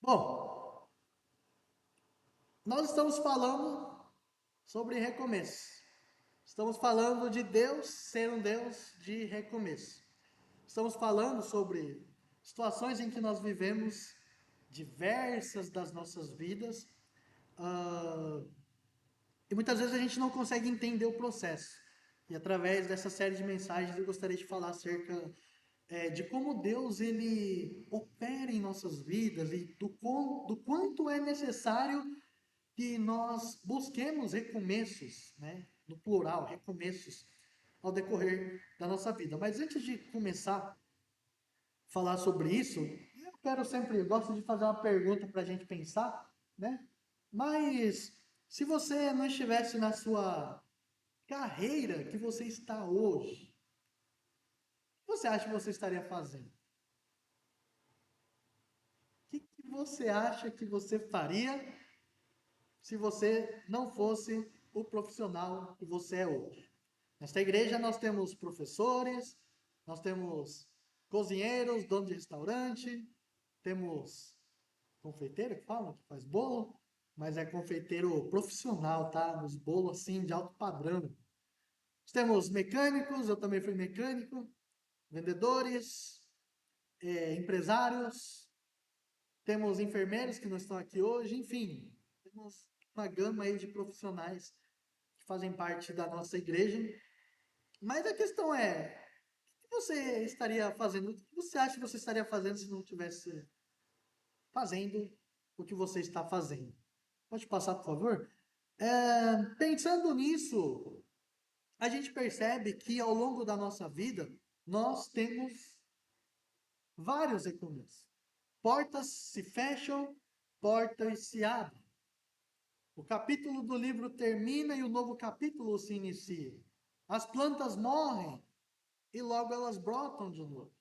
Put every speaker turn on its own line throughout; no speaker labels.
Bom, nós estamos falando sobre recomeço. Estamos falando de Deus ser um Deus de recomeço. Estamos falando sobre situações em que nós vivemos diversas das nossas vidas, ah, e muitas vezes a gente não consegue entender o processo. E através dessa série de mensagens eu gostaria de falar acerca de como Deus ele opera em nossas vidas e do quanto é necessário que nós busquemos recomeços, né? No plural, recomeços ao decorrer da nossa vida. Mas antes de começar a falar sobre isso, eu gosto de fazer uma pergunta para a gente pensar, né? Mas se você não estivesse na sua carreira que você está hoje, o que você acha que você estaria fazendo? O que você acha que você faria se você não fosse o profissional que você é hoje? Nesta igreja nós temos professores, nós temos cozinheiros, dono de restaurante, temos confeiteiro que fala, que faz bolo, mas é confeiteiro profissional, tá? Nos bolos assim de alto padrão. Nós temos mecânicos, eu também fui mecânico, vendedores, empresários, temos enfermeiros que não estão aqui hoje, enfim, temos uma gama aí de profissionais que fazem parte da nossa igreja. Mas a questão é, o que você estaria fazendo? O que você acha que você estaria fazendo se não tivesse fazendo o que você está fazendo? Pode passar, por favor? Pensando nisso, a gente percebe que ao longo da nossa vida, nós temos vários recomeços. Portas se fecham, portas se abrem. O capítulo do livro termina e o novo capítulo se inicia. As plantas morrem e logo elas brotam de novo.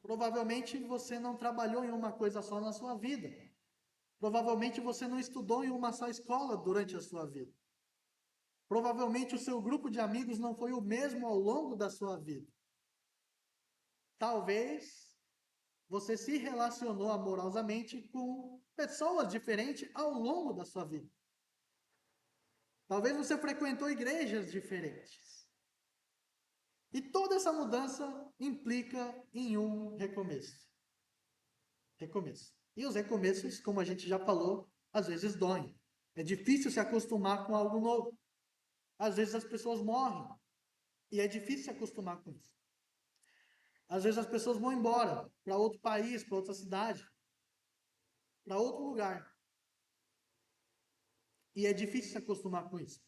Provavelmente você não trabalhou em uma coisa só na sua vida. Provavelmente você não estudou em uma só escola durante a sua vida. Provavelmente o seu grupo de amigos não foi o mesmo ao longo da sua vida. Talvez você se relacionou amorosamente com pessoas diferentes ao longo da sua vida. Talvez você frequentou igrejas diferentes. E toda essa mudança implica em um recomeço. Recomeço. E os recomeços, como a gente já falou, às vezes doem. É difícil se acostumar com algo novo. Às vezes as pessoas morrem e é difícil se acostumar com isso. Às vezes as pessoas vão embora para outro país, para outra cidade, para outro lugar. E é difícil se acostumar com isso.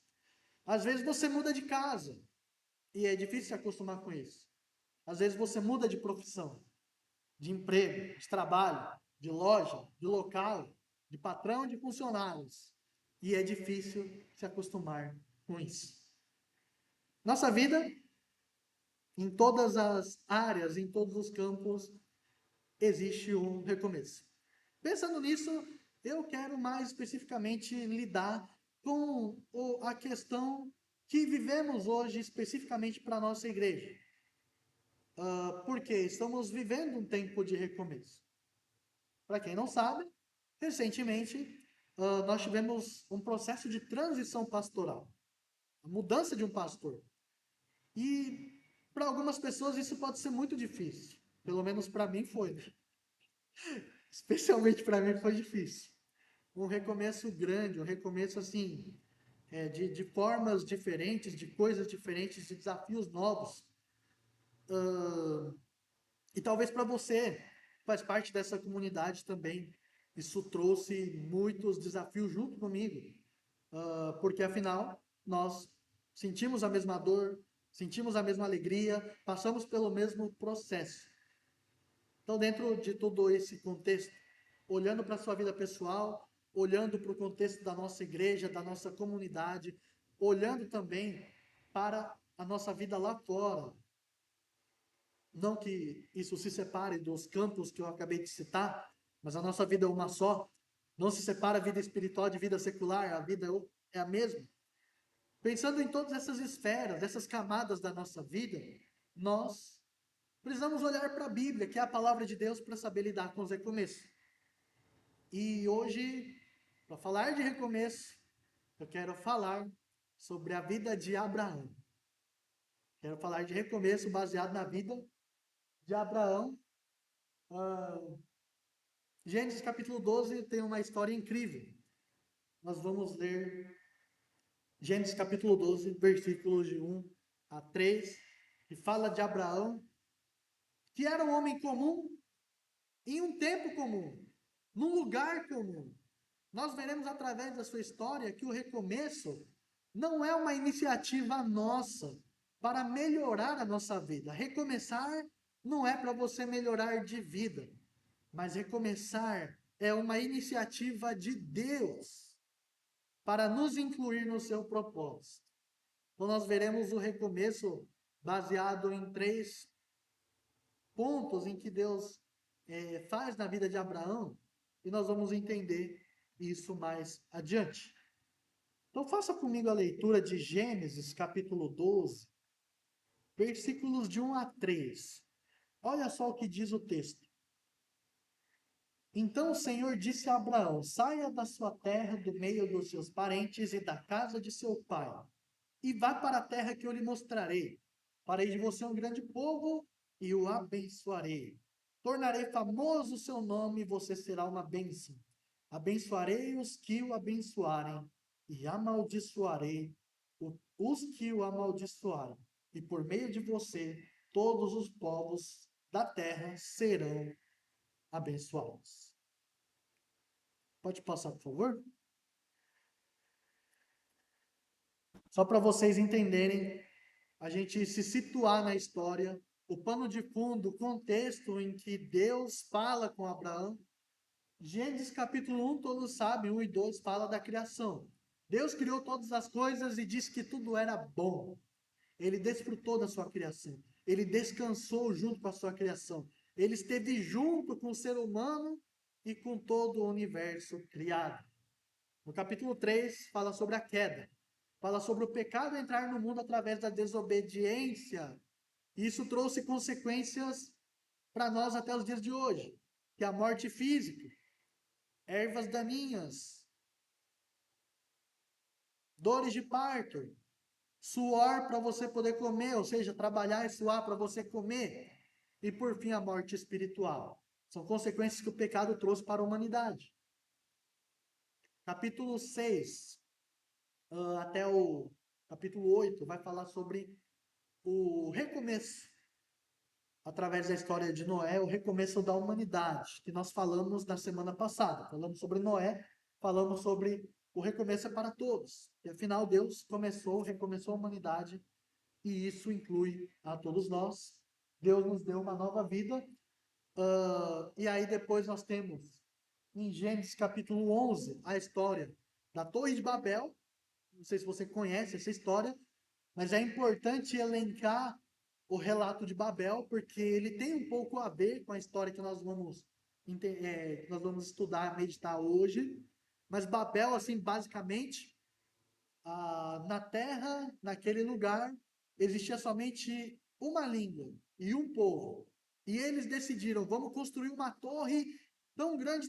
Às vezes você muda de casa e é difícil se acostumar com isso. Às vezes você muda de profissão, de emprego, de trabalho, de loja, de local, de patrão, de funcionários. E é difícil se acostumar com isso. Nossa vida, em todas as áreas, em todos os campos, existe um recomeço. Pensando nisso, eu quero mais especificamente lidar com a questão que vivemos hoje especificamente para a nossa igreja. Porque estamos vivendo um tempo de recomeço. Para quem não sabe, recentemente nós tivemos um processo de transição pastoral, a mudança de um pastor. E para algumas pessoas isso pode ser muito difícil. Pelo menos para mim foi. Especialmente para mim foi difícil. Um recomeço grande, um recomeço assim, de formas diferentes, de coisas diferentes, de desafios novos. E talvez para você, que faz parte dessa comunidade também, isso trouxe muitos desafios junto comigo. Porque afinal, nós sentimos a mesma dor, sentimos a mesma alegria, passamos pelo mesmo processo. Então, dentro de todo esse contexto, olhando para a sua vida pessoal, olhando para o contexto da nossa igreja, da nossa comunidade, olhando também para a nossa vida lá fora. Não que isso se separe dos campos que eu acabei de citar, mas a nossa vida é uma só. Não se separa a vida espiritual de vida secular, a vida é a mesma. Pensando em todas essas esferas, essas camadas da nossa vida, nós precisamos olhar para a Bíblia, que é a palavra de Deus, para saber lidar com os recomeços. E hoje, para falar de recomeço, eu quero falar sobre a vida de Abraão. Quero falar de recomeço baseado na vida de Abraão. Ah, Gênesis capítulo 12 tem uma história incrível. Nós vamos ler Gênesis capítulo 12, versículos de 1 a 3, que fala de Abraão, que era um homem comum, em um tempo comum, num lugar comum. Nós veremos através da sua história que o recomeço não é uma iniciativa nossa para melhorar a nossa vida. Recomeçar não é para você melhorar de vida, mas recomeçar é uma iniciativa de Deus para nos incluir no seu propósito. Então, nós veremos o recomeço baseado em 3 pontos em que Deus faz na vida de Abraão, e nós vamos entender isso mais adiante. Então, faça comigo a leitura de Gênesis, capítulo 12, versículos de 1 a 3. Olha só o que diz o texto. Então o Senhor disse a Abraão: saia da sua terra, do meio dos seus parentes e da casa de seu pai, e vá para a terra que eu lhe mostrarei. Farei de você um grande povo e o abençoarei. Tornarei famoso o seu nome e você será uma bênção. Abençoarei os que o abençoarem e amaldiçoarei os que o amaldiçoarem. E por meio de você, todos os povos da terra serão abençoados. Pode passar, por favor? Só para vocês entenderem, a gente se situar na história, o pano de fundo, o contexto em que Deus fala com Abraão. Gênesis capítulo 1, todos sabem, 1 e 2 fala da criação. Deus criou todas as coisas e disse que tudo era bom. Ele desfrutou da sua criação. Ele descansou junto com a sua criação. Ele esteve junto com o ser humano e com todo o universo criado. No capítulo 3, fala sobre a queda. Fala sobre o pecado entrar no mundo através da desobediência. E isso trouxe consequências para nós até os dias de hoje, que é a morte física, ervas daninhas, dores de parto, suor para você poder comer, ou seja, trabalhar e suar para você comer, e por fim a morte espiritual. São consequências que o pecado trouxe para a humanidade. Capítulo 6, até o capítulo 8, vai falar sobre o recomeço, através da história de Noé, o recomeço da humanidade, que nós falamos na semana passada. Falamos sobre Noé, falamos sobre o recomeço é para todos. E afinal, Deus recomeçou a humanidade, e isso inclui a todos nós. Deus nos deu uma nova vida. E aí depois nós temos, em Gênesis capítulo 11, a história da Torre de Babel. Não sei se você conhece essa história, mas é importante elencar o relato de Babel, porque ele tem um pouco a ver com a história que nós vamos estudar, meditar hoje. Mas Babel, assim, basicamente, na terra, naquele lugar, existia somente uma língua e um povo. E eles decidiram, vamos construir uma torre tão grande,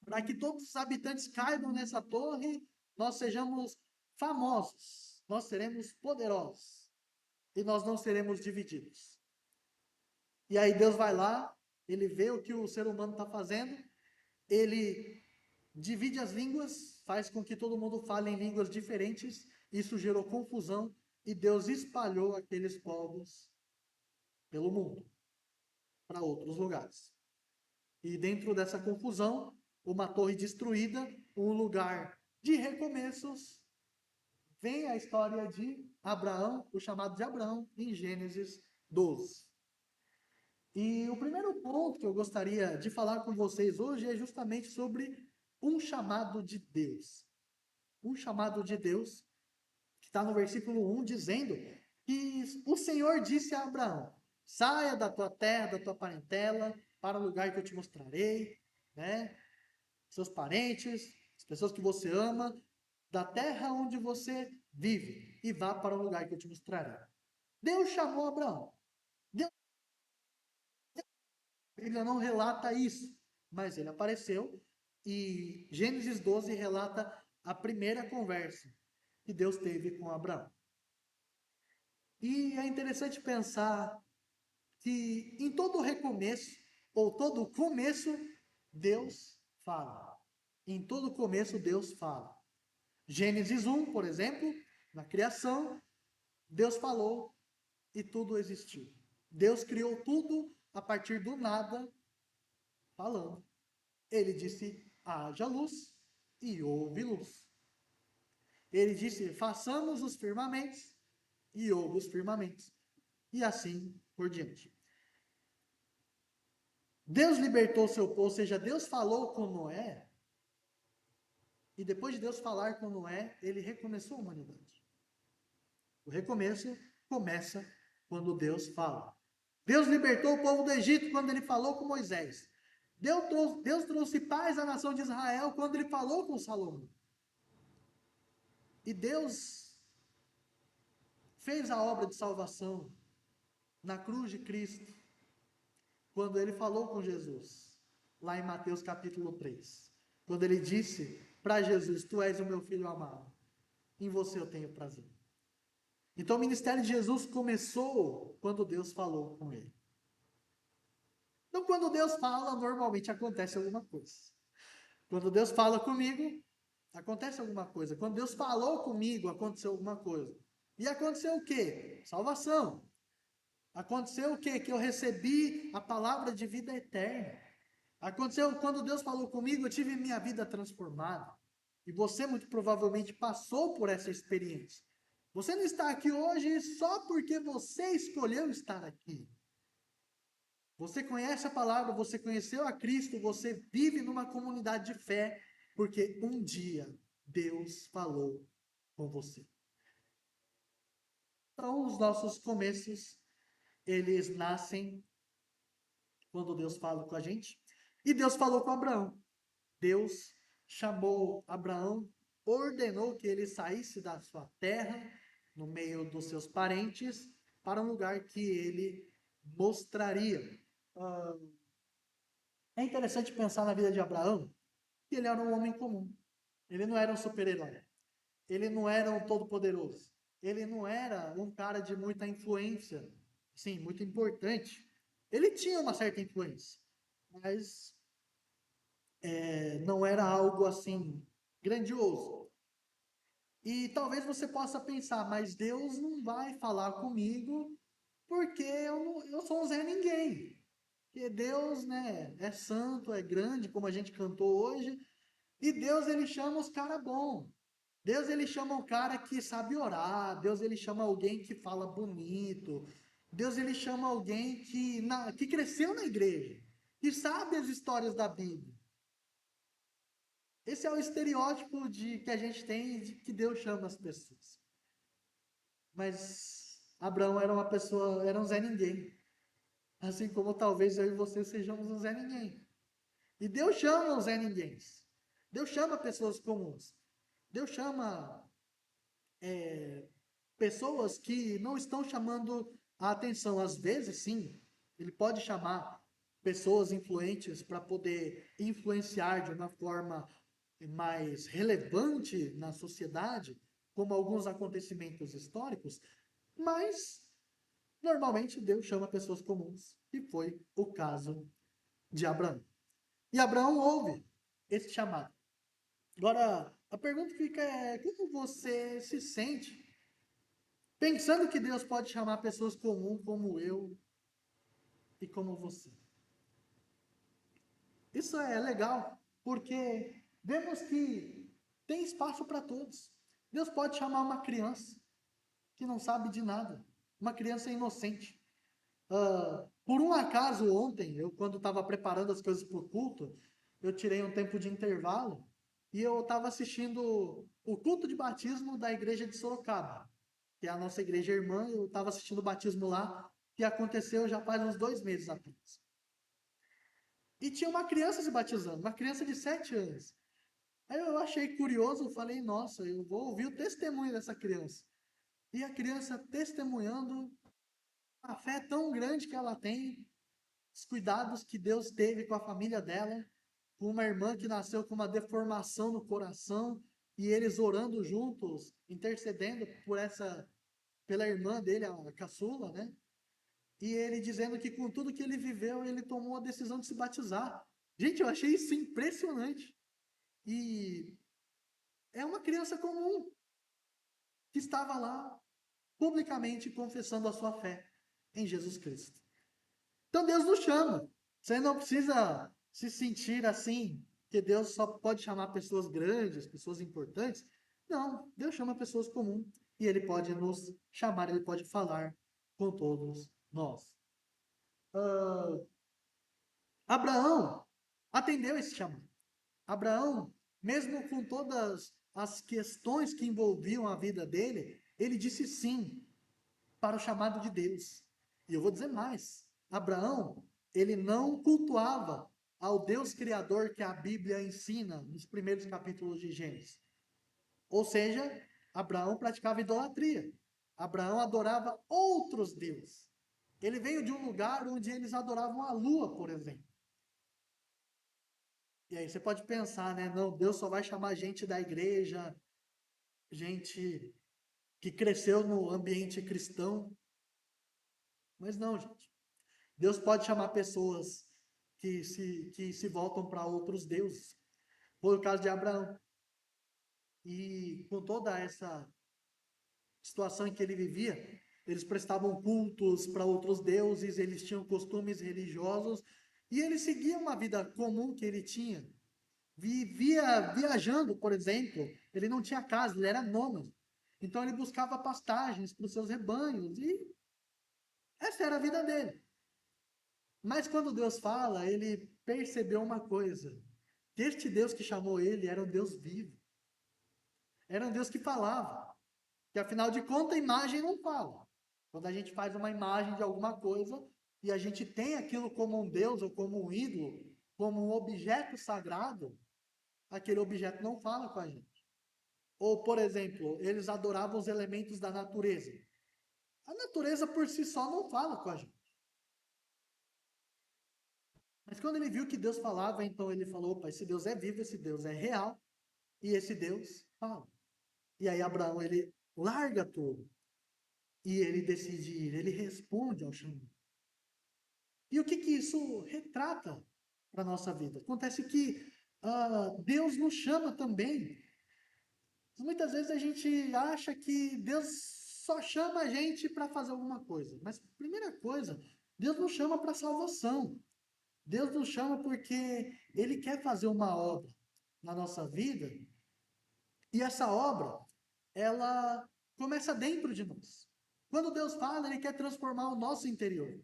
para que todos os habitantes caibam nessa torre, nós sejamos famosos, nós seremos poderosos e nós não seremos divididos. E aí Deus vai lá, ele vê o que o ser humano está fazendo, ele divide as línguas, faz com que todo mundo fale em línguas diferentes, isso gerou confusão e Deus espalhou aqueles povos pelo mundo, para outros lugares. E dentro dessa confusão, uma torre destruída, um lugar de recomeços, vem a história de Abraão, o chamado de Abraão, em Gênesis 12. E o primeiro ponto que eu gostaria de falar com vocês hoje é justamente sobre um chamado de Deus. Um chamado de Deus, que está no versículo 1, dizendo que o Senhor disse a Abraão: saia da tua terra, da tua parentela, para o lugar que eu te mostrarei, né? Seus parentes, as pessoas que você ama, da terra onde você vive, e vá para o lugar que eu te mostrarei. Deus chamou Abraão. Bíblia não relata isso, mas ele apareceu e Gênesis 12 relata a primeira conversa que Deus teve com Abraão. E é interessante pensar que em todo recomeço, ou todo começo, Deus fala. Em todo começo, Deus fala. Gênesis 1, por exemplo, na criação, Deus falou e tudo existiu. Deus criou tudo a partir do nada, falando. Ele disse: haja luz, e houve luz. Ele disse: façamos os firmamentos, e houve os firmamentos. E assim por diante. Deus libertou seu povo, ou seja, Deus falou com Noé, e depois de Deus falar com Noé, ele recomeçou a humanidade. O recomeço começa quando Deus fala. Deus libertou o povo do Egito quando ele falou com Moisés. Deus trouxe paz à nação de Israel quando ele falou com Salomão. E Deus fez a obra de salvação na cruz de Cristo quando ele falou com Jesus, lá em Mateus capítulo 3. Quando ele disse para Jesus: tu és o meu filho amado, em você eu tenho prazer. Então o ministério de Jesus começou quando Deus falou com ele. Então, quando Deus fala, normalmente acontece alguma coisa. Quando Deus fala comigo, acontece alguma coisa. Quando Deus falou comigo, aconteceu alguma coisa. E aconteceu o quê? Salvação. Aconteceu o quê? Que eu recebi a palavra de vida eterna. Aconteceu quando Deus falou comigo, eu tive minha vida transformada. E você muito provavelmente passou por essa experiência. Você não está aqui hoje só porque você escolheu estar aqui. Você conhece a palavra, você conheceu a Cristo, você vive numa comunidade de fé, porque um dia Deus falou com você. Então, os nossos começos, eles nascem quando Deus fala com a gente. E Deus falou com Abraão. Deus chamou Abraão, ordenou que ele saísse da sua terra, no meio dos seus parentes, para um lugar que ele mostraria. Ah, É interessante pensar na vida de Abraão, que ele era um homem comum. Ele não era um super-herói. Ele não era um todo-poderoso. Ele não era um cara de muita influência, sim, muito importante. Ele tinha uma certa influência, mas não era algo assim grandioso. E talvez você possa pensar, mas Deus não vai falar comigo porque eu sou um Zé Ninguém. Porque Deus, né, é santo, é grande, como a gente cantou hoje, e Deus, ele chama os caras bons. Deus, ele chama o cara que sabe orar. Deus, ele chama alguém que fala bonito. Deus, ele chama alguém que cresceu na igreja, que sabe as histórias da Bíblia. Esse é o estereótipo que a gente tem de que Deus chama as pessoas. Mas Abraão era uma pessoa, era um Zé Ninguém. Assim como talvez eu e você sejamos um Zé Ninguém. E Deus chama os Zé Ninguéms. Deus chama pessoas comuns. Deus chama pessoas que não estão chamando a atenção. Às vezes, sim, ele pode chamar pessoas influentes para poder influenciar de uma forma mais relevante na sociedade, como alguns acontecimentos históricos, mas normalmente Deus chama pessoas comuns, e foi o caso de Abraão. E Abraão ouve esse chamado. Agora, a pergunta fica é: como você se sente pensando que Deus pode chamar pessoas comuns como eu e como você? Isso é legal, porque vemos que tem espaço para todos. Deus pode chamar uma criança que não sabe de nada, uma criança inocente. Por um acaso, ontem, eu quando estava preparando as coisas para o culto, eu tirei um tempo de intervalo e eu estava assistindo o culto de batismo da igreja de Sorocaba, que é a nossa igreja irmã. Eu estava assistindo o batismo lá, que aconteceu já faz uns 2 meses apenas. E tinha uma criança se batizando, uma criança de 7 anos. Aí eu achei curioso, eu falei: nossa, eu vou ouvir o testemunho dessa criança. E a criança testemunhando a fé tão grande que ela tem, os cuidados que Deus teve com a família dela, com uma irmã que nasceu com uma deformação no coração, e eles orando juntos, intercedendo pela irmã dele, a caçula, né? E ele dizendo que com tudo que ele viveu, ele tomou a decisão de se batizar. Gente, eu achei isso impressionante. E é uma criança comum que estava lá publicamente confessando a sua fé em Jesus Cristo. Então Deus nos chama. Você não precisa se sentir assim, que Deus só pode chamar pessoas grandes, pessoas importantes. Não, Deus chama pessoas comuns e Ele pode nos chamar, Ele pode falar com todos nós. Abraão atendeu esse chamado. Abraão, mesmo com todas as questões que envolviam a vida dele, ele disse sim para o chamado de Deus. E eu vou dizer mais: Abraão, ele não cultuava ao Deus Criador que a Bíblia ensina nos primeiros capítulos de Gênesis. Ou seja, Abraão praticava idolatria. Abraão adorava outros deuses. Ele veio de um lugar onde eles adoravam a lua, por exemplo. E aí você pode pensar, né? Não, Deus só vai chamar gente da igreja, gente que cresceu no ambiente cristão. Mas não, gente. Deus pode chamar pessoas que se voltam para outros deuses. Foi o caso de Abraão. E com toda essa situação em que ele vivia, eles prestavam cultos para outros deuses, eles tinham costumes religiosos, e ele seguia uma vida comum que ele tinha. Vivia viajando, por exemplo, ele não tinha casa, ele era nômade. Então ele buscava pastagens para os seus rebanhos, e essa era a vida dele. Mas quando Deus fala, ele percebeu uma coisa: que este Deus que chamou ele era um Deus vivo, era um Deus que falava. Que afinal de contas, a imagem não fala. Quando a gente faz uma imagem de alguma coisa e a gente tem aquilo como um Deus ou como um ídolo, como um objeto sagrado, aquele objeto não fala com a gente. Ou, por exemplo, eles adoravam os elementos da natureza. A natureza por si só não fala com a gente. Mas quando ele viu que Deus falava, então ele falou: opa, esse Deus é vivo, esse Deus é real, e esse Deus fala. E aí Abraão, ele larga tudo, e ele decide ir, ele responde ao chamado. E o que que isso retrata para a nossa vida? Acontece que Deus nos chama também. Muitas vezes a gente acha que Deus só chama a gente para fazer alguma coisa. Mas, primeira coisa, Deus nos chama para salvação. Deus nos chama porque Ele quer fazer uma obra na nossa vida, e essa obra, ela começa dentro de nós. Quando Deus fala, Ele quer transformar o nosso interior.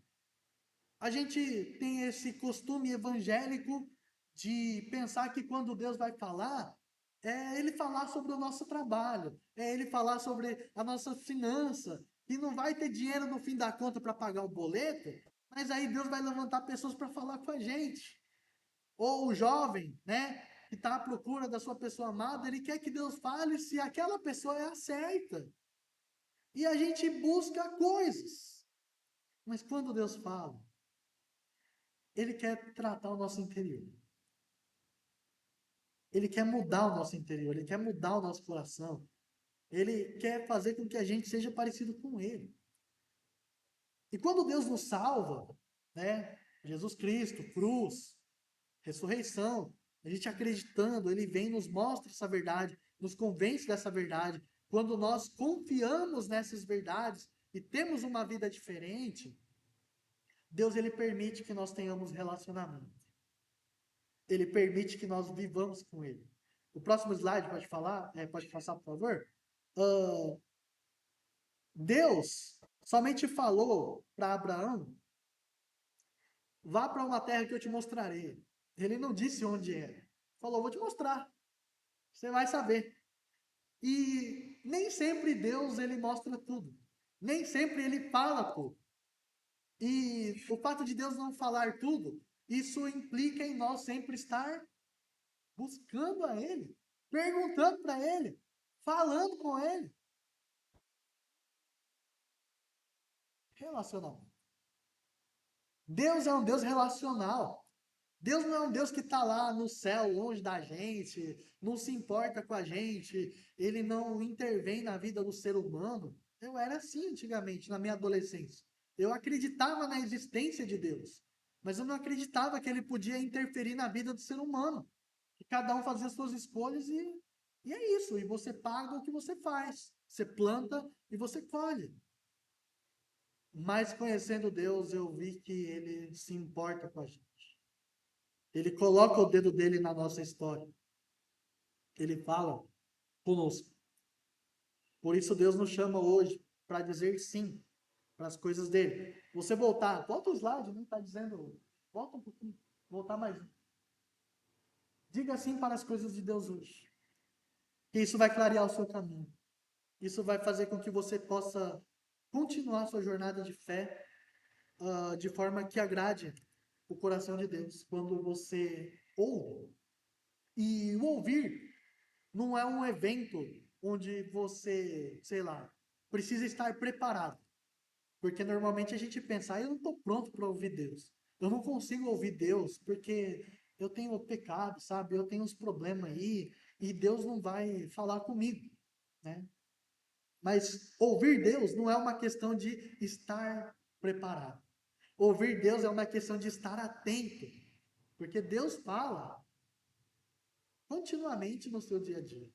A gente tem esse costume evangélico de pensar que quando Deus vai falar, é Ele falar sobre o nosso trabalho, é Ele falar sobre a nossa finança, e não vai ter dinheiro no fim da conta para pagar o boleto, mas aí Deus vai levantar pessoas para falar com a gente. Ou o jovem, né, que está à procura da sua pessoa amada, ele quer que Deus fale se aquela pessoa é aceita. E a gente busca coisas. Mas quando Deus fala, Ele quer tratar o nosso interior. Ele quer mudar o nosso interior, Ele quer mudar o nosso coração. Ele quer fazer com que a gente seja parecido com Ele. E quando Deus nos salva, né, Jesus Cristo, cruz, ressurreição, a gente acreditando, Ele vem e nos mostra essa verdade, nos convence dessa verdade. Quando nós confiamos nessas verdades e temos uma vida diferente, Deus ele permite que nós tenhamos relacionamento. Ele permite que nós vivamos com Ele. O próximo slide pode falar, pode passar, por favor? Ah, Deus somente falou para Abraão: vá para uma terra que eu te mostrarei. Ele não disse onde era. Falou: vou te mostrar. Você vai saber. E nem sempre Deus ele mostra tudo. Nem sempre ele fala tudo. E o fato de Deus não falar tudo, isso implica em nós sempre estar buscando a Ele, perguntando para Ele, falando com Ele. Relacionamento. Deus é um Deus relacional. Deus não é um Deus que está lá no céu, longe da gente, não se importa com a gente, ele não intervém na vida do ser humano. Eu era assim antigamente, na minha adolescência. Eu acreditava na existência de Deus, mas eu não acreditava que ele podia interferir na vida do ser humano. Que cada um fazia suas escolhas e é isso. E você paga o que você faz. Você planta e você colhe. Mas conhecendo Deus, eu vi que ele se importa com a gente. Ele coloca o dedo dele na nossa história. Ele fala conosco. Por isso Deus nos chama hoje para dizer sim para as coisas dele. Você volta o slide, não está dizendo, volta um pouquinho, voltar mais. Diga sim para as coisas de Deus hoje. Que isso vai clarear o seu caminho. Isso vai fazer com que você possa continuar sua jornada de fé de forma que agrade o coração de Deus. Quando você ouve. E o ouvir não é um evento onde você, sei lá, precisa estar preparado. Porque normalmente a gente pensa, eu não estou pronto para ouvir Deus. Eu não consigo ouvir Deus porque eu tenho pecado, sabe? Eu tenho uns problemas aí e Deus não vai falar comigo, né? Mas ouvir Deus não é uma questão de estar preparado. Ouvir Deus é uma questão de estar atento, porque Deus fala continuamente no seu dia a dia.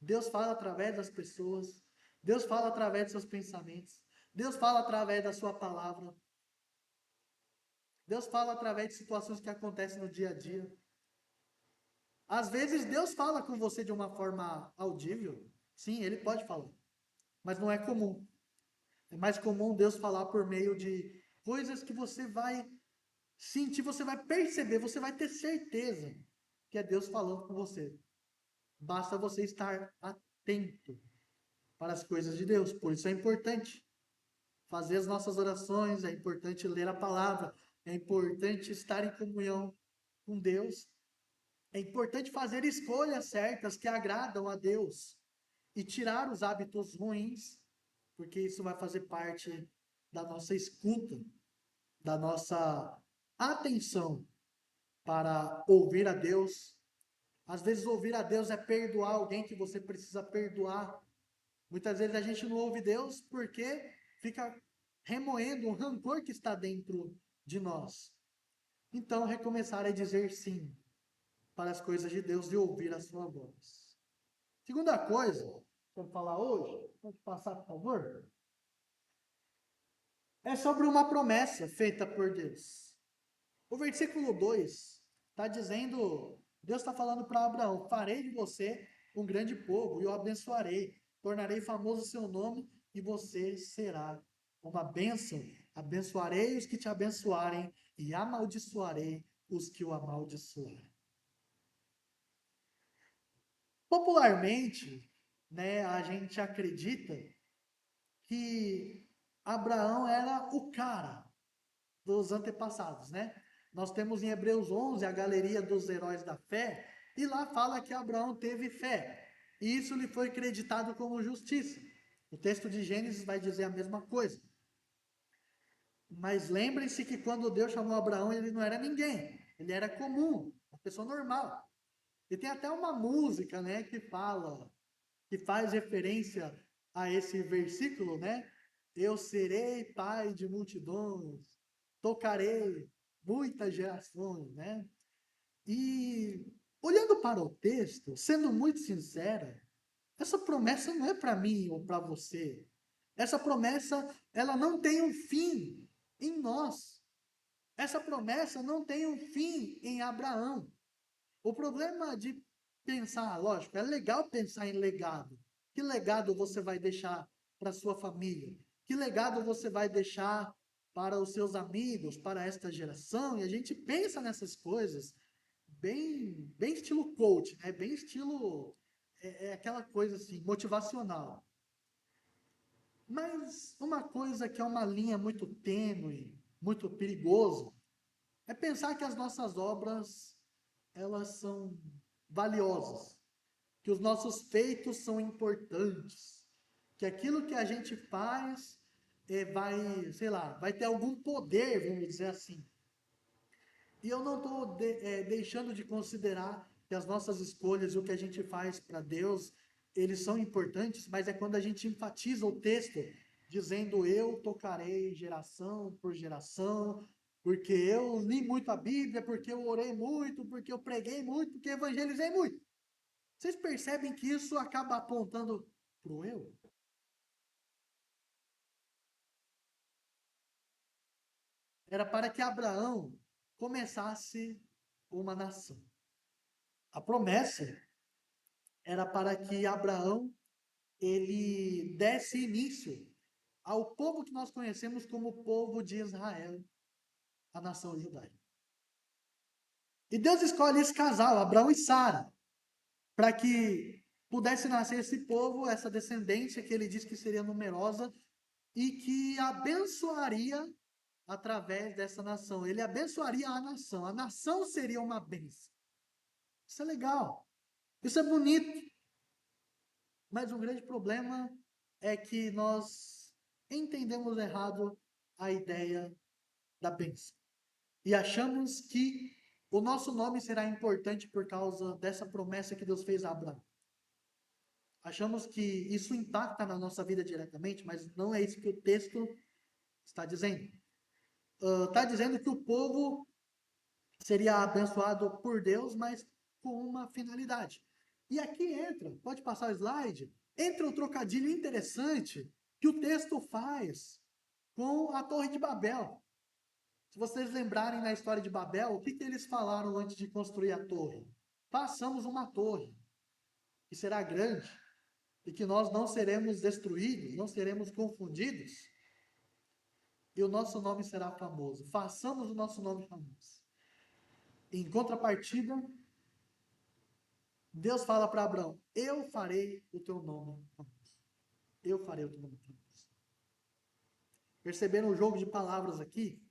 Deus fala através das pessoas, Deus fala através dos seus pensamentos, Deus fala através da sua palavra, Deus fala através de situações que acontecem no dia a dia. Às vezes Deus fala com você de uma forma audível, sim, ele pode falar, mas não é comum. É mais comum Deus falar por meio de coisas que você vai sentir, você vai perceber, você vai ter certeza que é Deus falando com você. Basta você estar atento para as coisas de Deus. Por isso é importante fazer as nossas orações, é importante ler a palavra, é importante estar em comunhão com Deus, é importante fazer escolhas certas que agradam a Deus e tirar os hábitos ruins, porque isso vai fazer parte da nossa escuta, da nossa atenção para ouvir a Deus. Às vezes, ouvir a Deus é perdoar alguém que você precisa perdoar. Muitas vezes a gente não ouve Deus porque fica remoendo um rancor que está dentro de nós. Então, recomeçar é dizer sim para as coisas de Deus e ouvir a sua voz. Segunda coisa que eu vou falar hoje, pode passar, por favor, é sobre uma promessa feita por Deus. O versículo 2 está dizendo, Deus está falando para Abraão, farei de você um grande povo e o abençoarei, tornarei famoso o seu nome e você será uma bênção. Abençoarei os que te abençoarem e amaldiçoarei os que o amaldiçoarem. Popularmente, né, a gente acredita que Abraão era o cara dos antepassados, né? Nós temos em Hebreus 11 a galeria dos heróis da fé, e lá fala que Abraão teve fé, e isso lhe foi creditado como justiça. O texto de Gênesis vai dizer a mesma coisa. Mas lembrem-se que quando Deus chamou Abraão, ele não era ninguém, ele era comum, uma pessoa normal. E tem até uma música, né, que faz referência a esse versículo, né? Eu serei pai de multidões, tocarei muitas gerações, né? E olhando para o texto, sendo muito sincera, essa promessa não é para mim ou para você. Essa promessa, ela não tem um fim em nós. Essa promessa não tem um fim em Abraão. O problema de pensar, lógico, é legal pensar em legado. Que legado você vai deixar para sua família? Que legado você vai deixar para os seus amigos, para esta geração? E a gente pensa nessas coisas bem estilo coach, né? Bem estilo é aquela coisa assim, motivacional. Mas uma coisa que é uma linha muito tênue, muito perigoso, é pensar que as nossas obras elas são valiosas, que os nossos feitos são importantes, que aquilo que a gente faz vai, sei lá, vai ter algum poder, vamos dizer assim. E eu não estou deixando de considerar que as nossas escolhas e o que a gente faz para Deus, eles são importantes, mas é quando a gente enfatiza o texto dizendo eu tocarei geração por geração, porque eu li muito a Bíblia, porque eu orei muito, porque eu preguei muito, porque evangelizei muito. Vocês percebem que isso acaba apontando para o eu? Era para que Abraão começasse uma nação. A promessa era para que Abraão ele desse início ao povo que nós conhecemos como o povo de Israel, a nação judaica. E Deus escolhe esse casal, Abraão e Sara, para que pudesse nascer esse povo, essa descendência que ele diz que seria numerosa e que abençoaria através dessa nação. Ele abençoaria a nação seria uma bênção. Isso é legal, isso é bonito, mas o grande problema é que nós entendemos errado a ideia da bênção. E achamos que o nosso nome será importante por causa dessa promessa que Deus fez a Abraão. Achamos que isso impacta na nossa vida diretamente, mas não é isso que o texto está dizendo. Está dizendo que o povo seria abençoado por Deus, mas com uma finalidade. E aqui entra, pode passar o slide, entra um trocadilho interessante que o texto faz com a Torre de Babel. Se vocês lembrarem na história de Babel, o que, que eles falaram antes de construir a torre? Façamos uma torre que será grande e que nós não seremos destruídos, não seremos confundidos, e o nosso nome será famoso. Façamos o nosso nome famoso. Em contrapartida, Deus fala para Abraão: eu farei o teu nome famoso. Eu farei o teu nome famoso. Perceberam o jogo de palavras aqui?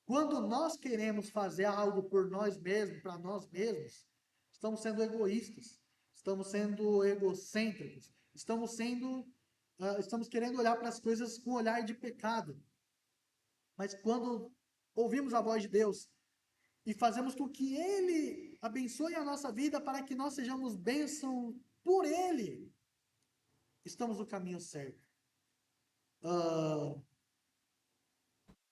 Quando nós queremos fazer algo por nós mesmos, para nós mesmos, estamos sendo egoístas, estamos sendo egocêntricos, estamos querendo olhar para as coisas com um olhar de pecado. Mas quando ouvimos a voz de Deus e fazemos com que Ele abençoe a nossa vida para que nós sejamos bênção por Ele, estamos no caminho certo.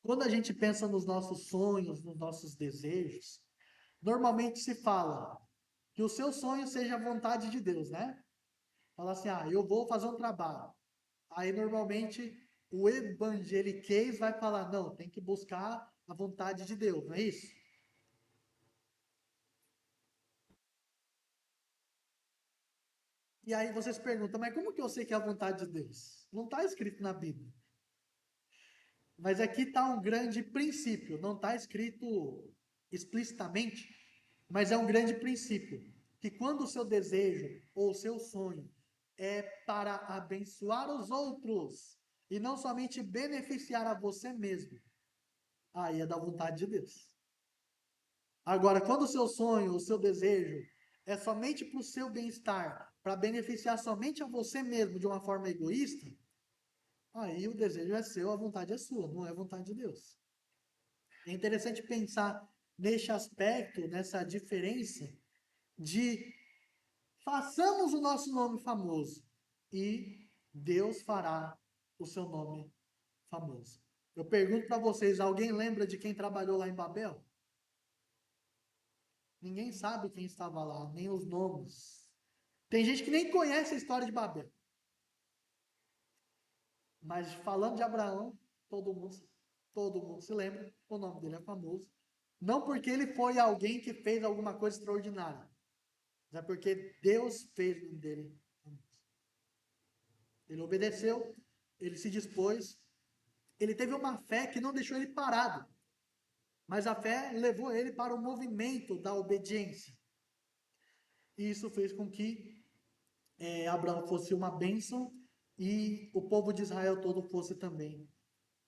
Quando a gente pensa nos nossos sonhos, nos nossos desejos, normalmente se fala que o seu sonho seja a vontade de Deus, né? Fala assim, eu vou fazer um trabalho. Aí normalmente o evangeliquez vai falar, não, tem que buscar a vontade de Deus, não é isso? E aí vocês perguntam, mas como que eu sei que é a vontade de Deus? Não está escrito na Bíblia. Mas aqui está um grande princípio, não está escrito explicitamente, mas é um grande princípio, que quando o seu desejo ou o seu sonho é para abençoar os outros e não somente beneficiar a você mesmo, aí é da vontade de Deus. Agora, quando o seu sonho, o seu desejo é somente para o seu bem-estar, para beneficiar somente a você mesmo de uma forma egoísta, aí o desejo é seu, a vontade é sua, não é a vontade de Deus. É interessante pensar neste aspecto, nessa diferença de façamos o nosso nome famoso e Deus fará o seu nome famoso. Eu pergunto para vocês, alguém lembra de quem trabalhou lá em Babel? Ninguém sabe quem estava lá, nem os nomes. Tem gente que nem conhece a história de Babel. Mas falando de Abraão, todo mundo se lembra, o nome dele é famoso. Não porque ele foi alguém que fez alguma coisa extraordinária, mas é porque Deus fez o nome dele famoso. Ele obedeceu, ele se dispôs, ele teve uma fé que não deixou ele parado, mas a fé levou ele para o movimento da obediência. E isso fez com que Abraão fosse uma bênção e o povo de Israel todo fosse também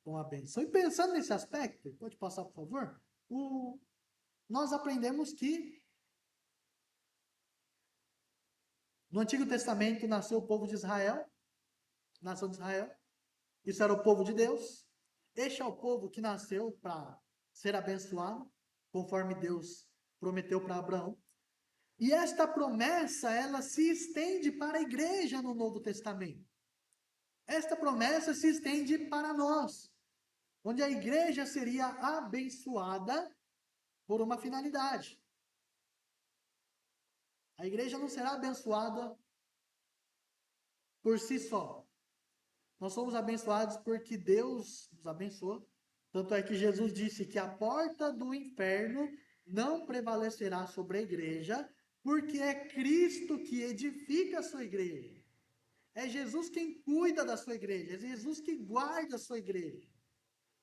uma bênção. E pensando nesse aspecto, pode passar, por favor? Nós aprendemos que no Antigo Testamento nasceu o povo de Israel, nação de Israel, Isso era o povo de Deus. Este é o povo que nasceu para ser abençoado, conforme Deus prometeu para Abraão. E esta promessa, ela se estende para a igreja no Novo Testamento. Esta promessa se estende para nós, onde a igreja seria abençoada por uma finalidade. A igreja não será abençoada por si só. Nós somos abençoados porque Deus nos abençoa. Tanto é que Jesus disse que a porta do inferno não prevalecerá sobre a igreja, porque é Cristo que edifica a sua igreja. É Jesus quem cuida da sua igreja, é Jesus que guarda a sua igreja.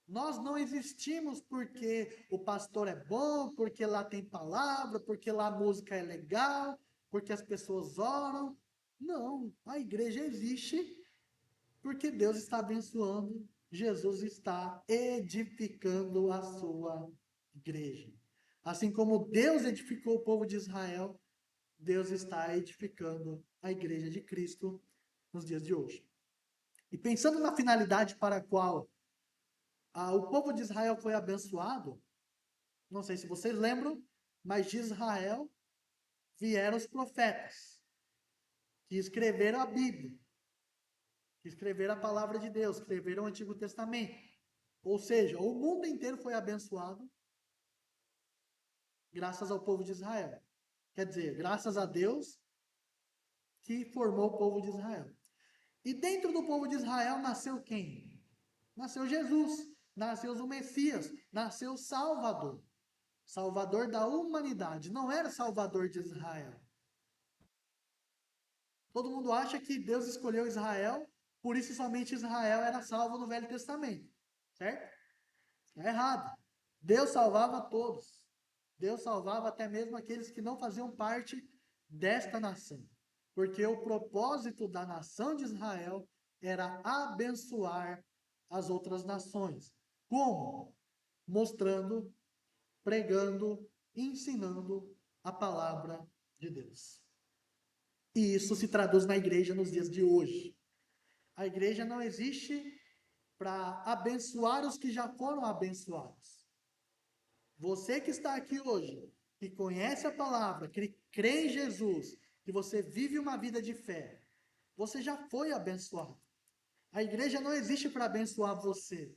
Nós não existimos porque o pastor é bom, porque lá tem palavra, porque lá a música é legal, porque as pessoas oram. Não, a igreja existe porque Deus está abençoando, Jesus está edificando a sua igreja. Assim como Deus edificou o povo de Israel, Deus está edificando a igreja de Cristo nos dias de hoje. E pensando na finalidade para a qual o povo de Israel foi abençoado, não sei se vocês lembram, mas de Israel vieram os profetas, que escreveram a Bíblia, que escreveram a palavra de Deus, escreveram o Antigo Testamento. Ou seja, o mundo inteiro foi abençoado graças ao povo de Israel. Quer dizer, graças a Deus que formou o povo de Israel. E dentro do povo de Israel nasceu quem? Nasceu Jesus, nasceu o Messias, nasceu o Salvador. Salvador da humanidade, não era Salvador de Israel. Todo mundo acha que Deus escolheu Israel, por isso somente Israel era salvo no Velho Testamento, certo? É errado. Deus salvava todos. Deus salvava até mesmo aqueles que não faziam parte desta nação. Porque o propósito da nação de Israel era abençoar as outras nações. Como? Mostrando, pregando, ensinando a palavra de Deus. E isso se traduz na igreja nos dias de hoje. A igreja não existe para abençoar os que já foram abençoados. Você que está aqui hoje, que conhece a palavra, que crê em Jesus, que você vive uma vida de fé, você já foi abençoado. A igreja não existe para abençoar você.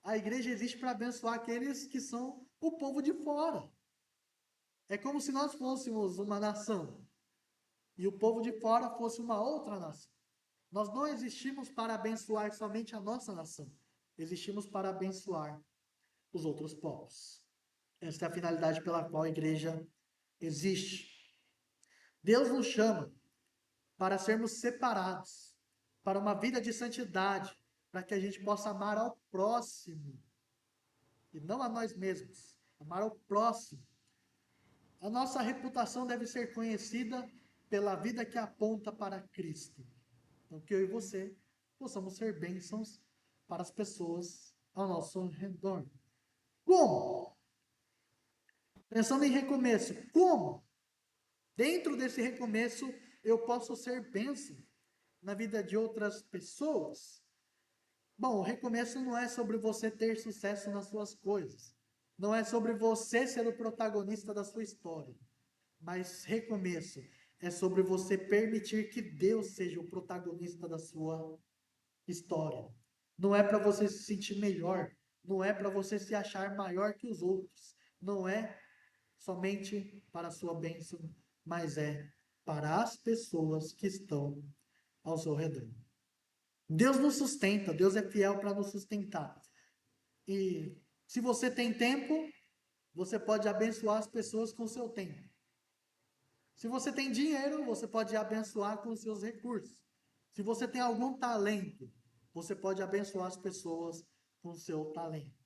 A igreja existe para abençoar aqueles que são o povo de fora. É como se nós fôssemos uma nação e o povo de fora fosse uma outra nação. Nós não existimos para abençoar somente a nossa nação. Existimos para abençoar os outros povos. Esta é a finalidade pela qual a igreja existe. Deus nos chama para sermos separados, para uma vida de santidade, para que a gente possa amar ao próximo e não a nós mesmos, amar ao próximo. A nossa reputação deve ser conhecida pela vida que aponta para Cristo. Então, que eu e você possamos ser bênçãos para as pessoas ao nosso redor. Como? Pensando em recomeço, como? Dentro desse recomeço, eu posso ser bênção na vida de outras pessoas? Bom, o recomeço não é sobre você ter sucesso nas suas coisas. Não é sobre você ser o protagonista da sua história. Mas recomeço é sobre você permitir que Deus seja o protagonista da sua história. Não é para você se sentir melhor. Não é para você se achar maior que os outros. Não é somente para a sua bênção, mas é para as pessoas que estão ao seu redor. Deus nos sustenta, Deus é fiel para nos sustentar. E se você tem tempo, você pode abençoar as pessoas com o seu tempo. Se você tem dinheiro, você pode abençoar com os seus recursos. Se você tem algum talento, você pode abençoar as pessoas com o seu talento.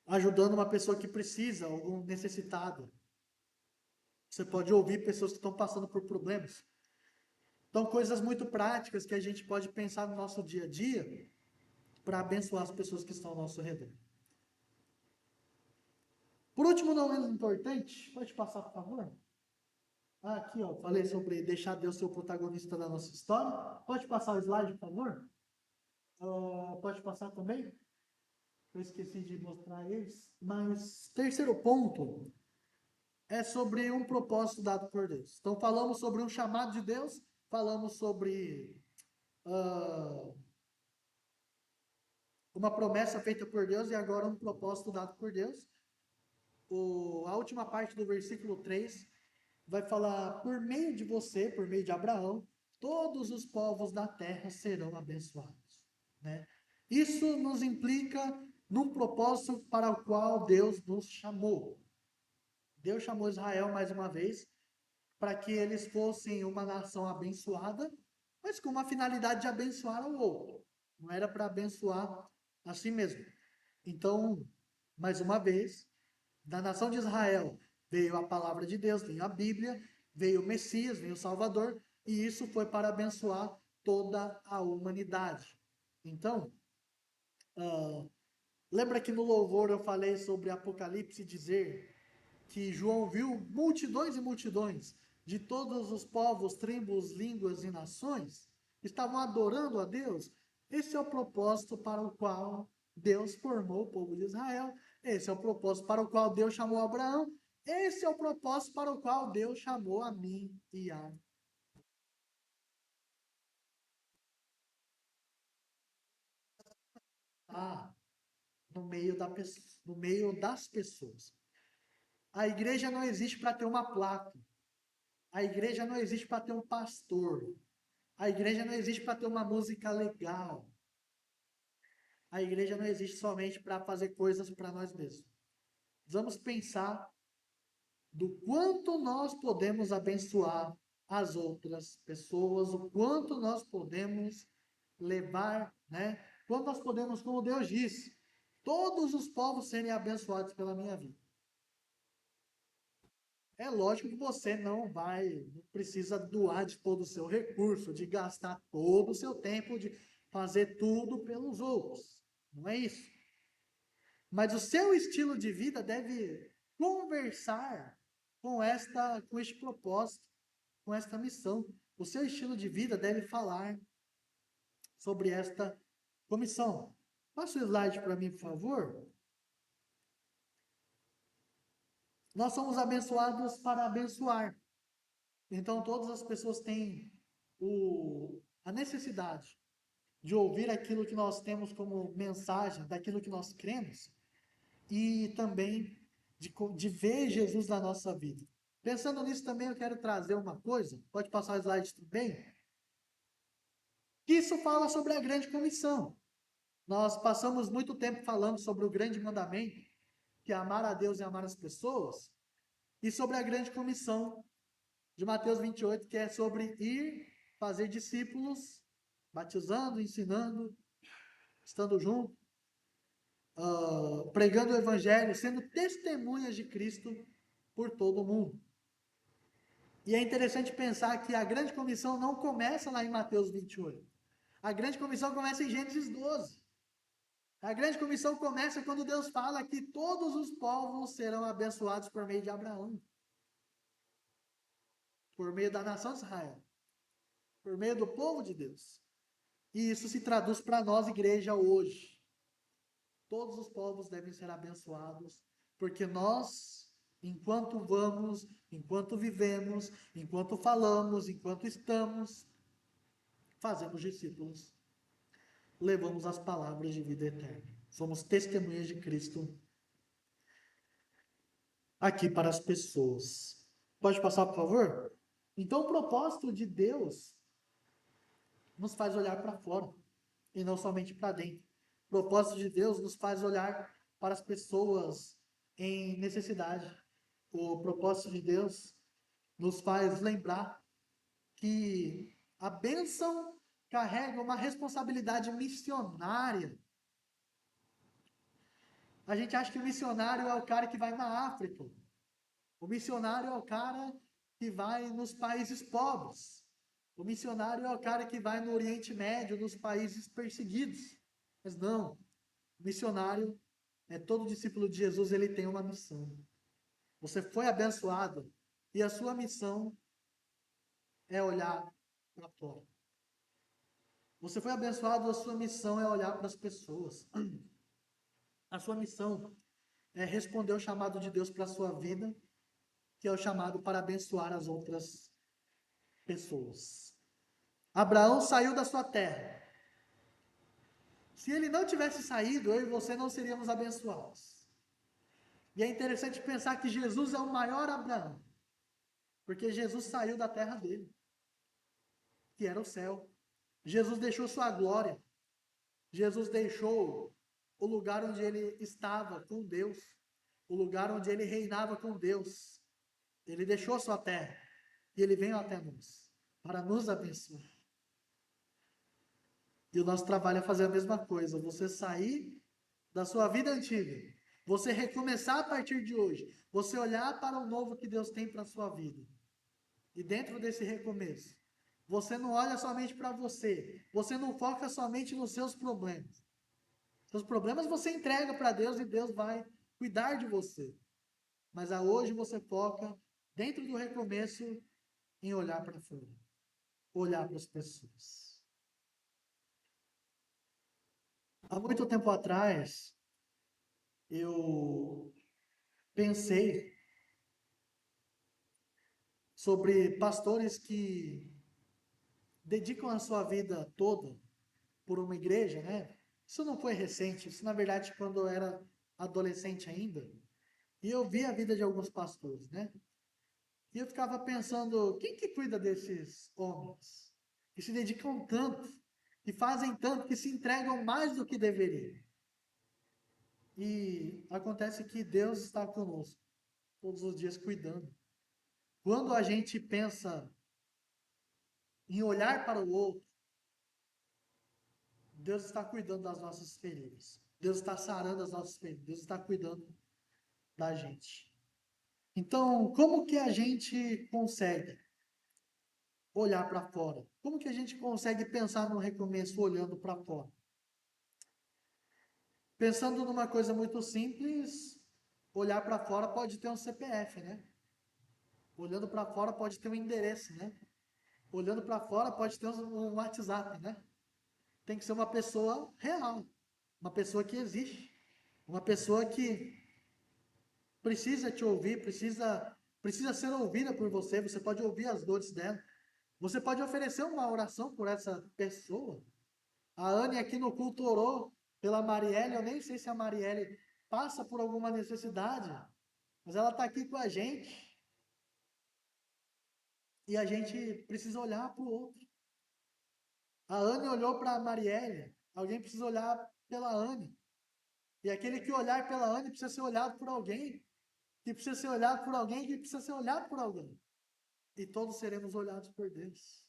Ajudando uma pessoa que precisa, algum necessitado. Você pode ouvir pessoas que estão passando por problemas. Então, coisas muito práticas que a gente pode pensar no nosso dia a dia para abençoar as pessoas que estão ao nosso redor. Por último, não menos importante, pode passar, por favor? Aqui, ó, falei sobre deixar Deus ser o protagonista da nossa história. Pode passar o slide, por favor? Pode passar também? Eu esqueci de mostrar eles. Mas terceiro ponto é sobre um propósito dado por Deus. Então falamos sobre um chamado de Deus, falamos sobre ah, uma promessa feita por Deus e agora um propósito dado por Deus. A última parte do versículo 3 vai falar: por meio de você, por meio de Abraão, todos os povos da terra serão abençoados, né? Isso nos implica num propósito para o qual Deus nos chamou. Deus chamou Israel mais uma vez para que eles fossem uma nação abençoada, mas com uma finalidade de abençoar o outro. Não era para abençoar a si mesmo. Então, mais uma vez, da nação de Israel veio a palavra de Deus, veio a Bíblia, veio o Messias, veio o Salvador, e isso foi para abençoar toda a humanidade. Então, lembra que no louvor eu falei sobre Apocalipse dizer que João viu multidões e multidões de todos os povos, tribos, línguas e nações estavam adorando a Deus? Esse é o propósito para o qual Deus formou o povo de Israel. Esse é o propósito para o qual Deus chamou Abraão. Esse é o propósito para o qual Deus chamou a mim e no meio no meio das pessoas. A igreja não existe para ter uma placa. A igreja não existe para ter um pastor. A igreja não existe para ter uma música legal. A igreja não existe somente para fazer coisas para nós mesmos. Vamos pensar do quanto nós podemos abençoar as outras pessoas, o quanto nós podemos levar, né? Quanto nós podemos, como Deus disse, todos os povos serem abençoados pela minha vida. É lógico que você não precisa doar de todo o seu recurso, de gastar todo o seu tempo, de fazer tudo pelos outros. Não é isso. Mas o seu estilo de vida deve conversar com este propósito, com esta missão. O seu estilo de vida deve falar sobre esta comissão. Passa o slide para mim, por favor. Nós somos abençoados para abençoar. Então, todas as pessoas têm a necessidade de ouvir aquilo que nós temos como mensagem, daquilo que nós cremos, e também de ver Jesus na nossa vida. Pensando nisso também, eu quero trazer uma coisa, pode passar o slide também, que isso fala sobre a grande comissão. Nós passamos muito tempo falando sobre o grande mandamento, que é amar a Deus e amar as pessoas, e sobre a grande comissão de Mateus 28, que é sobre ir fazer discípulos, batizando, ensinando, estando junto, pregando o evangelho, sendo testemunhas de Cristo por todo o mundo. E é interessante pensar que a grande comissão não começa lá em Mateus 28. A grande comissão começa em Gênesis 12. A grande comissão começa quando Deus fala que todos os povos serão abençoados por meio de Abraão, por meio da nação de Israel, por meio do povo de Deus. E isso se traduz para nós, igreja, hoje. Todos os povos devem ser abençoados, porque nós, enquanto vamos, enquanto vivemos, enquanto falamos, enquanto estamos, fazemos discípulos, levamos as palavras de vida eterna. Somos testemunhas de Cristo aqui para as pessoas. Pode passar, por favor? Então, o propósito de Deus nos faz olhar para fora e não somente para dentro. O propósito de Deus nos faz olhar para as pessoas em necessidade. O propósito de Deus nos faz lembrar que a bênção carrega uma responsabilidade missionária. A gente acha que o missionário é o cara que vai na África. O missionário é o cara que vai nos países pobres. O missionário é o cara que vai no Oriente Médio, nos países perseguidos. Mas não, o missionário é todo discípulo de Jesus, ele tem uma missão. Você foi abençoado e a sua missão é olhar para fora. Você foi abençoado, a sua missão é olhar para as pessoas. A sua missão é responder o chamado de Deus para a sua vida, que é o chamado para abençoar as outras pessoas. Abraão saiu da sua terra. Se ele não tivesse saído, eu e você não seríamos abençoados. E é interessante pensar que Jesus é o maior Abraão, porque Jesus saiu da terra dele, que era o céu. Jesus deixou sua glória. Jesus deixou o lugar onde ele estava com Deus, o lugar onde ele reinava com Deus. Ele deixou sua terra e ele veio até nós para nos abençoar. E o nosso trabalho é fazer a mesma coisa, você sair da sua vida antiga, você recomeçar a partir de hoje, você olhar para o novo que Deus tem para a sua vida. E dentro desse recomeço, você não olha somente para você, você não foca somente nos seus problemas. Seus problemas você entrega para Deus e Deus vai cuidar de você. Mas a hoje você foca dentro do recomeço em olhar para fora, olhar para as pessoas. Há muito tempo atrás, eu pensei sobre pastores que dedicam a sua vida toda por uma igreja, né? Isso não foi recente, isso na verdade quando eu era adolescente ainda. E eu vi a vida de alguns pastores, né? E eu ficava pensando, quem que cuida desses homens? Que se dedicam tanto, que fazem tanto, que se entregam mais do que deveriam. E acontece que Deus está conosco, todos os dias cuidando. Quando a gente pensa em olhar para o outro, Deus está cuidando das nossas feridas. Deus está sarando as nossas feridas. Deus está cuidando da gente. Então, como que a gente consegue olhar para fora? Como que a gente consegue pensar no recomeço olhando para fora? Pensando numa coisa muito simples, olhar para fora pode ter um CPF, né? Olhando para fora pode ter um endereço, né? Olhando para fora pode ter um WhatsApp, né? Tem que ser uma pessoa real, uma pessoa que existe, uma pessoa que precisa te ouvir, precisa ser ouvida por você, você pode ouvir as dores dela. Você pode oferecer uma oração por essa pessoa. A Anne aqui no culto orou pela Marielle, eu nem sei se a Marielle passa por alguma necessidade, mas ela está aqui com a gente e a gente precisa olhar para o outro. A Anne olhou para a Marielle, alguém precisa olhar pela Anne. E aquele que olhar pela Anne precisa ser olhado por alguém, que precisa ser olhado por alguém, que precisa ser olhado por alguém. E todos seremos olhados por Deus.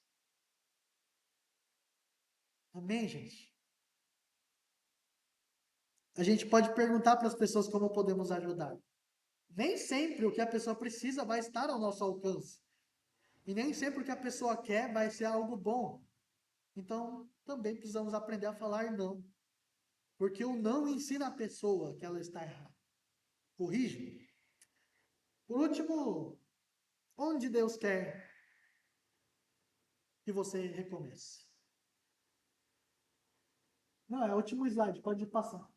Amém, gente? A gente pode perguntar para as pessoas como podemos ajudar. Nem sempre o que a pessoa precisa vai estar ao nosso alcance. E nem sempre o que a pessoa quer vai ser algo bom. Então, também precisamos aprender a falar não. Porque o não ensina a pessoa que ela está errada. Corrige. Por último, onde Deus quer que você recomece? Não, é o último slide, pode passar.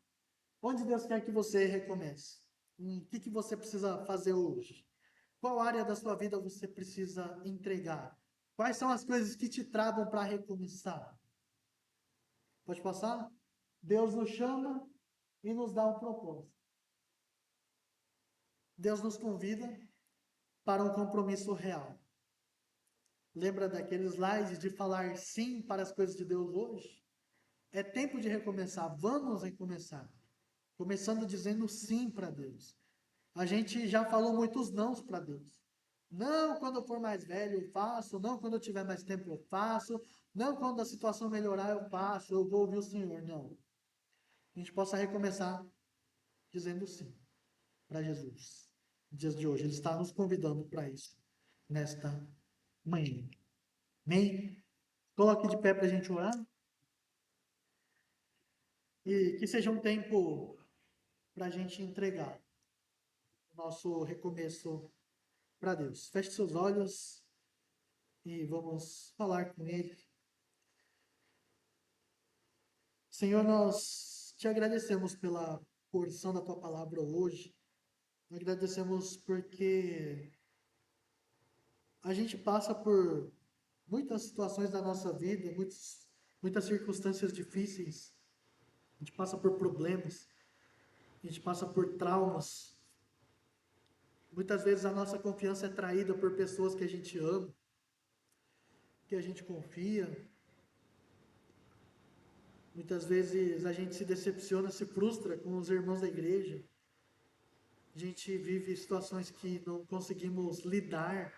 Onde Deus quer que você recomece? O que você precisa fazer hoje? Qual área da sua vida você precisa entregar? Quais são as coisas que te travam para recomeçar? Pode passar? Deus nos chama e nos dá um propósito. Deus nos convida para um compromisso real. Lembra daqueles slides de falar sim para as coisas de Deus hoje? É tempo de recomeçar. Vamos recomeçar. Começando dizendo sim para Deus. A gente já falou muitos nãos para Deus. Não quando eu for mais velho eu faço, não quando eu tiver mais tempo eu faço, não quando a situação melhorar eu faço, eu vou ouvir o Senhor. Não. A gente possa recomeçar dizendo sim para Jesus. Nos dias de hoje, Ele está nos convidando para isso, nesta manhã. Amém? Coloque de pé para a gente orar. E que seja um tempo para a gente entregar o nosso recomeço para Deus. Feche seus olhos e vamos falar com Ele. Senhor, nós te agradecemos pela porção da tua palavra hoje. Agradecemos porque a gente passa por muitas situações da nossa vida, muitas circunstâncias difíceis. A gente passa por problemas, a gente passa por traumas. Muitas vezes a nossa confiança é traída por pessoas que a gente ama, que a gente confia. Muitas vezes a gente se decepciona, se frustra com os irmãos da igreja. A gente vive situações que não conseguimos lidar,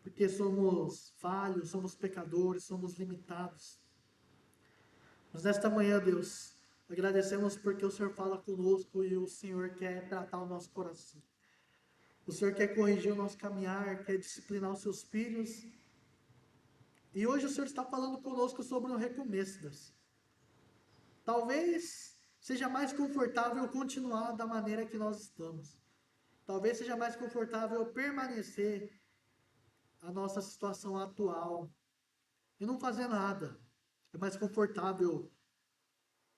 porque somos falhos, somos pecadores, somos limitados. Mas nesta manhã, Deus, agradecemos porque o Senhor fala conosco e o Senhor quer tratar o nosso coração. O Senhor quer corrigir o nosso caminhar, quer disciplinar os seus filhos. E hoje o Senhor está falando conosco sobre um recomeço, Deus. Talvez seja mais confortável continuar da maneira que nós estamos. Talvez seja mais confortável permanecer a nossa situação atual e não fazer nada. É mais confortável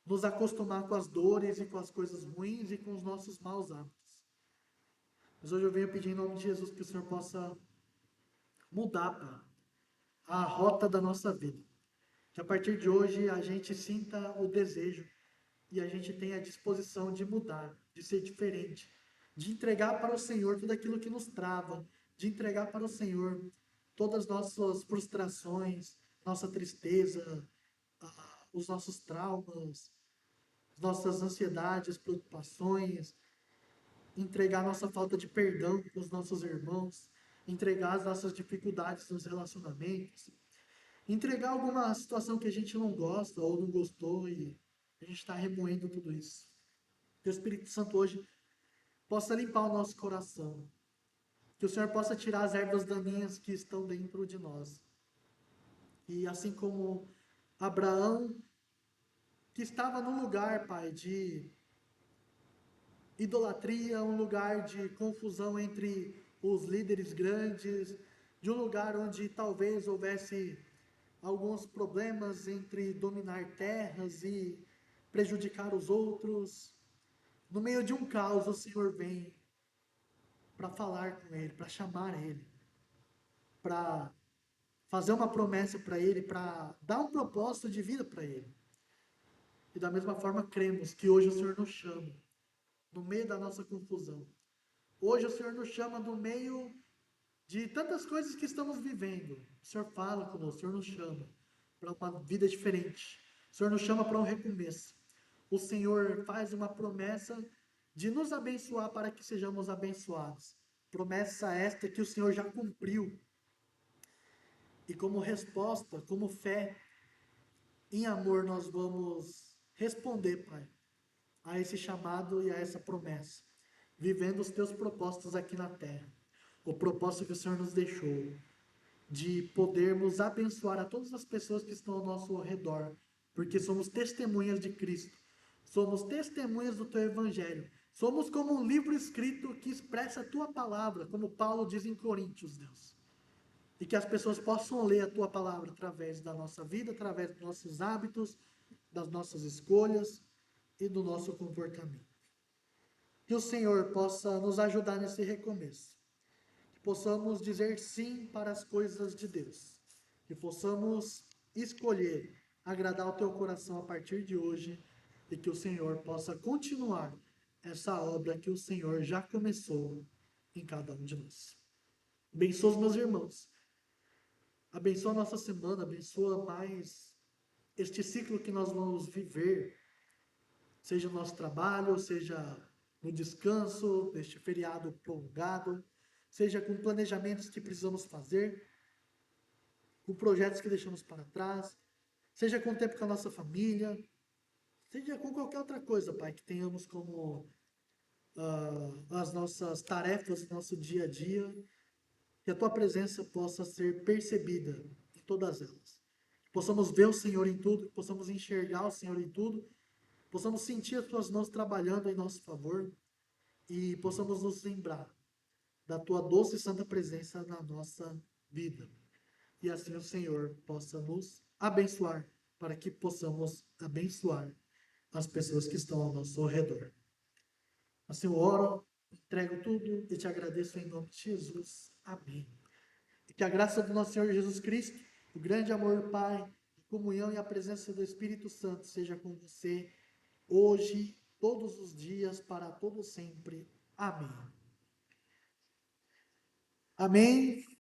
nos acostumar com as dores e com as coisas ruins e com os nossos maus hábitos. Mas hoje eu venho pedir em nome de Jesus que o Senhor possa mudar, Pai, a rota da nossa vida. Que a partir de hoje a gente sinta o desejo e a gente tenha a disposição de mudar, de ser diferente, de entregar para o Senhor tudo aquilo que nos trava, de entregar para o Senhor todas as nossas frustrações, nossa tristeza, os nossos traumas, nossas ansiedades, preocupações, entregar nossa falta de perdão para os nossos irmãos, entregar as nossas dificuldades nos relacionamentos, entregar alguma situação que a gente não gosta ou não gostou e a gente está remoendo tudo isso. Que o Espírito Santo hoje possa limpar o nosso coração, que o Senhor possa tirar as ervas daninhas que estão dentro de nós. E assim como Abraão, que estava num lugar, Pai, de idolatria, um lugar de confusão entre os líderes grandes, de um lugar onde talvez houvesse alguns problemas entre dominar terras e prejudicar os outros. No meio de um caos, o Senhor vem para falar com ele, para chamar ele, para fazer uma promessa para ele, para dar um propósito de vida para ele. E da mesma forma cremos que hoje o Senhor nos chama, no meio da nossa confusão. Hoje o Senhor nos chama no meio de tantas coisas que estamos vivendo. O Senhor fala conosco, o Senhor nos chama para uma vida diferente. O Senhor nos chama para um recomeço. O Senhor faz uma promessa de nos abençoar para que sejamos abençoados. Promessa esta que o Senhor já cumpriu. E como resposta, como fé, em amor, nós vamos responder, Pai, a esse chamado e a essa promessa, vivendo os teus propósitos aqui na terra. O propósito que o Senhor nos deixou, de podermos abençoar a todas as pessoas que estão ao nosso redor, porque somos testemunhas de Cristo, somos testemunhas do teu Evangelho, somos como um livro escrito que expressa a tua palavra, como Paulo diz em Coríntios, Deus. E que as pessoas possam ler a tua palavra através da nossa vida, através dos nossos hábitos, das nossas escolhas e do nosso comportamento. Que o Senhor possa nos ajudar nesse recomeço. Que possamos dizer sim para as coisas de Deus. Que possamos escolher agradar o teu coração a partir de hoje e que o Senhor possa continuar essa obra que o Senhor já começou em cada um de nós. Abençoa os meus irmãos. Abençoa a nossa semana, abençoa mais este ciclo que nós vamos viver, seja no nosso trabalho, seja no descanso, neste feriado prolongado, seja com planejamentos que precisamos fazer, com projetos que deixamos para trás, seja com o tempo com a nossa família, seja com qualquer outra coisa, Pai, que tenhamos como as nossas tarefas, nosso dia a dia, que a Tua presença possa ser percebida em todas elas. Que possamos ver o Senhor em tudo, que possamos enxergar o Senhor em tudo, possamos sentir as Tuas mãos trabalhando em nosso favor e possamos nos lembrar da Tua doce e santa presença na nossa vida. E assim o Senhor possa nos abençoar para que possamos abençoar as pessoas que estão ao nosso redor. Assim eu oro, entrego tudo e te agradeço em nome de Jesus. Amém. E que a graça do nosso Senhor Jesus Cristo, o grande amor do Pai, a comunhão e a presença do Espírito Santo seja com você hoje, todos os dias, para todo sempre. Amém. Amém.